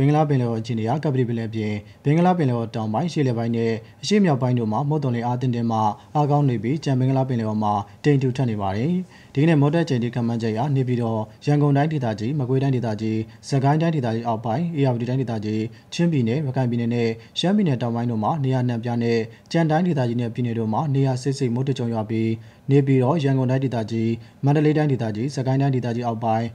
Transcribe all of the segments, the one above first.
ဘင်္ဂလားပင်လယ်အော်အခြေအနေကကပ္ပတိပင်လယ်ပြင်ဘင်္ဂလားပင်လယ်အော်တောင်ပိုင်းရှေ့လယ်ပိုင်းနဲ့အရှေ့မြောက်ပိုင်းတို့မှာမုတ်တုံလေအားတင်းတင်းမှအားကောင်းနေပြီးကြံဘင်္ဂလားပင်လယ်အော်မှာတိမ်ထူထပ်နေပါတယ်။ဒီကနေ့မိုးတက်ချိန်ဒီခန့်မှန်းချက်ရနေပြီးတော့ရန်ကုန်တိုင်းဒေသကြီးမကွေးတိုင်းဒေသကြီးစကိုင်းတိုင်းဒေသကြီးအောက်ပိုင်းအေရဝတီတိုင်းဒေသကြီးချင်းပြည်နယ်ရခိုင်ပြည်နယ်နဲ့ရှမ်းပြည်နယ်တောင်ပိုင်းတို့မှာနေရာနှံပြနဲ့ကြံတိုင်းဒေသကြီးနဲ့ပြည်နယ်တို့မှာနေရာစစ်စစ်မိုးတကြုံရွာပြီးနေပြီးတော့ရန်ကုန်တိုင်းဒေသကြီးမန္တလေးတိုင်းဒေသကြီးစကိုင်းတိုင်းဒေသကြီးအောက်ပိုင်း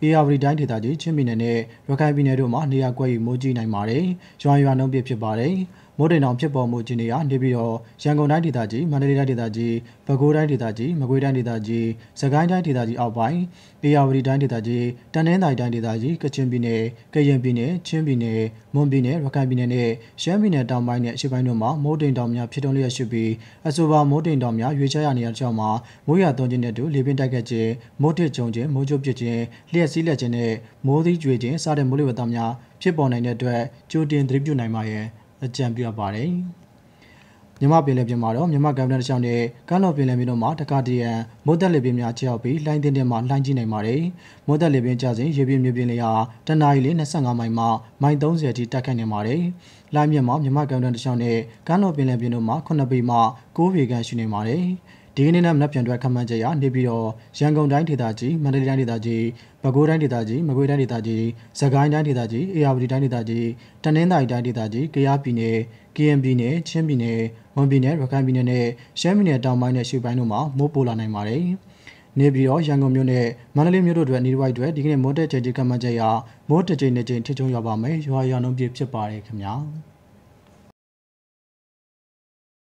အေရဝတီတိုင်းဒေသကြီးချင်းပြည်နယ်နဲ့ရခိုင်ပြည်နယ်တို့မှာနေရာကွက်ယူမိုးကြီးနိုင်ပါတယ်။ရွာနှုန်းပြဖြစ်ပါတယ်။မိုးတိမ်တောင်ဖြစ်ပေါ်မှုအခြေအနေကနေပြီးတော့ရန်ကုန်တိုင်းဒေသကြီးမန္တလေးတိုင်းဒေသကြီးပဲခူးတိုင်းဒေသကြီးမကွေးတိုင်းဒေသကြီးစကိုင်းတိုင်းဒေသကြီးအောက်ပိုင်းအေရဝတီတိုင်းဒေသကြီးတနင်္သာရီတိုင်းဒေသကြီးကချင်ပြည်နယ်ကရင်ပြည်နယ်ချင်းပြည်နယ်မွန်ပြည်နယ်ရခိုင်ပြည်နယ်နဲ့ရှမ်းပြည်နယ်တောင်ပိုင်းနဲ့အရှေ့ပိုင်းတို့မှာမိုးတိမ်တောင်များဖြစ်ထွန်းလျက်ရှိပြီးအဆိုပါမိုးတိမ်တောင်များရွေးချယ်ရနေရာကြောင့်မှာမိုးရွာသွန်းခြင်းနဲ့တူလေပြင်းတိုက်ခတ်ခြင်းမိုးထစ်ကြုံခြင်းမိုးကြိုးပစ်ခြင်းလျှက်စီးလက်ခြင်းနဲ့မိုးသီးကြွေခြင်းစတဲ့မိုးလေဝသများဖြစ်ပေါ်နိုင်တဲ့အတွက်ကြိုတင်သတိပြုနိုင်ပါရန်အကြံပြုပါတယ်။မြမပင်လယ်ပြင်မှာတော့မြမကမ်းတန်းတစ်လျှောက်နဲ့ကမ်းလွန်ပင်လယ်ပြင်တို့မှာတခါတရံမိုးသက်လေပြင်းများချောက်ပြီးလှိုင်းတင်းတင်းမှလှိုင်းကြီးနိုင်ပါတယ်။မိုးသက်လေပြင်းကျစဉ်ရေပြင်မြေပြင်လေဟာတနအီလ25မိုင်မှမိုင်30အထိတိုက်ခတ်နေပါတယ်။လှိုင်းမြင့်မှာမြမကမ်းတန်းတစ်လျှောက်နဲ့ကမ်းလွန်ပင်လယ်ပြင်တို့မှာ9ပေမှ9ပေခန့်ရှိနေပါတယ်။ဒီကနေ့နဲ့မနက်ဖြန်အတွက်ခန့်မှန်းချက်ရနေပြီးတော့ရန်ကုန်တိုင်းဒေသကြီးမန္တလေးတိုင်းဒေသကြီးပဲခူးတိုင်းဒေသကြီးမကွေးတိုင်းဒေသကြီးစကိုင်းတိုင်းဒေသကြီးအေရဝတီတိုင်းဒေသကြီးတနင်္သာရီတိုင်းဒေသကြီးကယားပြည်နယ်ကရင်ပြည်နယ်ချင်းပြည်နယ်မွန်ပြည်နယ်ရခိုင်ပြည်နယ်နဲ့ရှမ်းပြည်နယ်တောင်ပိုင်းနဲ့ရှေ့ပိုင်းတို့မှာမိုးပိုလာနိုင်ပါတယ်။နေပြီးတော့ရန်ကုန်မြို့နဲ့မန္တလေးမြို့တို့အတွက်နေတစ်ဝိုက်အတွက်ဒီကနေ့မိုးတက်ချိန်ခန့်မှန်းချက်ရမိုးတစ်ချိန်နဲ့ချိန်ထစ်ချုံရွာပါမယ်။ရွာနှုန်းပြဖြစ်ပါတယ်ခင်ဗျာ။